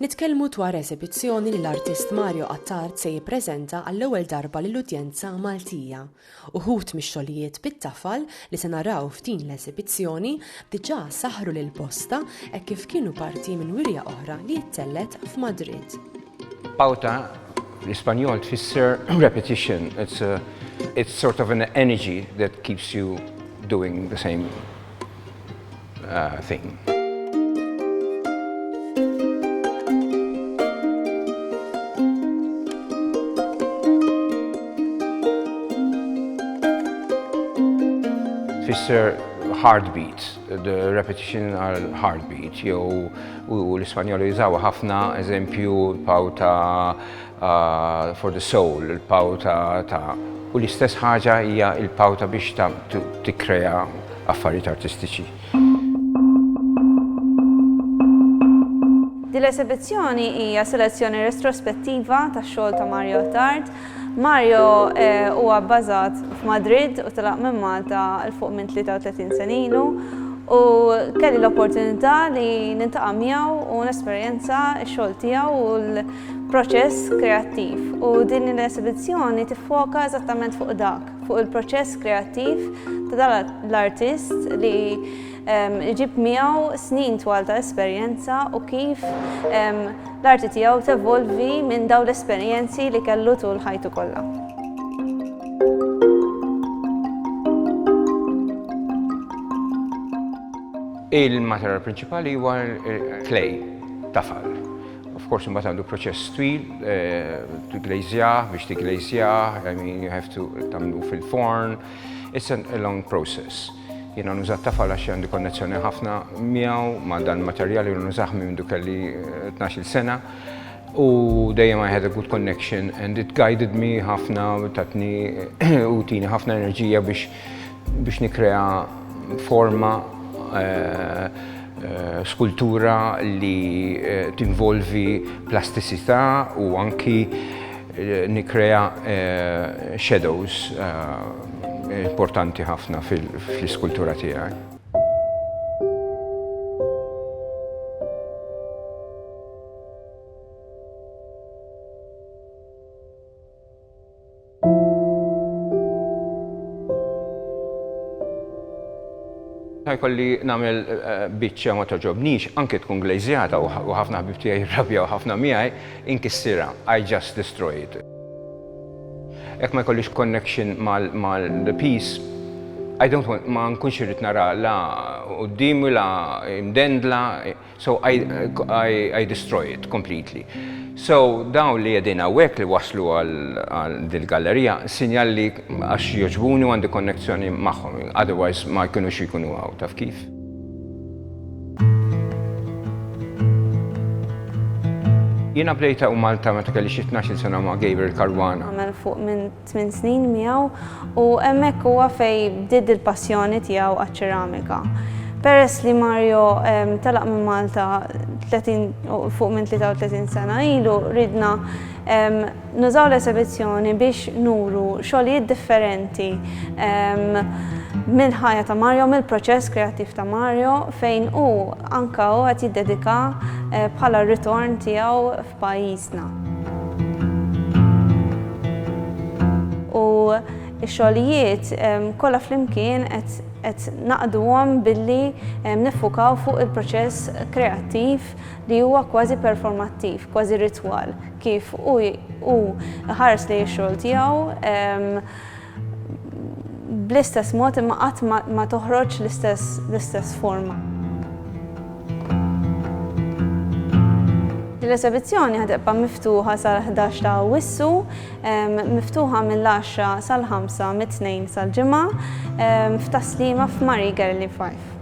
Nitkellmu dwar esibizzjoni li l-artist Mario Attard se jippreżenta għall-ewwel darba lill-udjenza Maltija. Uħud mix-xogħlijiet bit-tafal li se naraw f'din l-esibizzjoni diġà saħħru lil bosta hekk kif kienu parti minn wirja oħra li ttellgħet f'Madrid. Pauta, l-Ispanjol tfisser repetition. It's sort of an energy that keeps you doing the same thing. Tfisser heartbeat, the repetition are heartbeat. Jew l-Ispanjol jużaw ħafna eżempju l-pauta for the soul, il-pauta ta' u l-istess ħaġa hija l-pauta biex tikkrea affarijiet artistiċi. Din l-esibizzjoni hija selezzjoni retrospettiva tax-xogħol ta' Mario Attard. Mario huwa bbażat f'Madrid u ttellgħet minn Malta il fuq minn 33 sen ilu u kelli l-opportunità li nintaqa' miegħu u nesperjenza x-xogħol tiegħu u l-proċess kreattiv. U din l-esibizzjoni tiffoka eżattament fuq dak, fuq il-proċess kreattiv ta' l-artist li ġib miegħu snin twal ta' esperjenza u kif l-arti tiegħu tevolvi minn dawn l-esperjenzi li kellu tul ħajtu kollha. Il-materjal prinċipali huwa clay, tafal. Of course, imbagħad għandu proċess twil, tiglejżjah biex tiglejżjah, I mean you have to tagħmlu fil-forn. It's a long process. Jiena nużat tafal għax għandi konnezzjoni ħafna miegħu ma' dan materjali u nużah minn kelli 12 sena. U dejjem I had a good connection and it guided me ħafna, tatni u tini ħafna enerġija biex nikrea forma skultura li tinvolvi plasticità u anki nikrea shadows importanti ħafna fl-iskultura tiegħi. Kolli nagħmel biċċa ma toġobnix, anke tkun glejżjata u ħafna ħbib tiegħi jirrabjaw ħafna miegħi, inkissirha, I just destroy it. Jekk ma jkollix connection mal-piece, ma nkunx irid nara la quddiem la imdendla, so I destroy it completely. So dawn li qegħdin hawnhekk li waslu għal dil-gallerija sinjali għax jogħġbuni u għandi konnezzjoni magħhom, otherwise ma jkunux jkunu hawn, taf kif? Jiena bdejta u Malta meta kelli xi 12 sena ma' Gabriel Karwana. Għamel fuq minn 8 snin miegħu u hemmhekk huwa fejn bdiet il-passjoni tiegħu għaċ-ċeramika. Peress li Mario telaq minn Malta fuq minn 33 sena ilu, ridna nużaw l-esibizzjoni biex nuru xogħlijiet differenti mill-ħajja ta' Mario, mill-proċess kreattiv ta' Mario fejn hu anke hu qed jiddedika bħala r-ritorn tiegħu f'pajjiżna. U x-xogħlijiet kollha flimkien qed naqduhom billi niffukaw fuq il-proċess kreattiv li huwa kważi performattiv, kważi ritwal, kif hu ħares li x-xogħol tiegħu bl-istess mod imma qatt ma toħroġ l-istess forma. L-esibizzjoni ħadibqa' miftuħa sal-11 ta' Awwissu, miftuħa mill-10 sal-5 mit-2 sal-ġimgħa f'taslima f'Mari Gallery 5.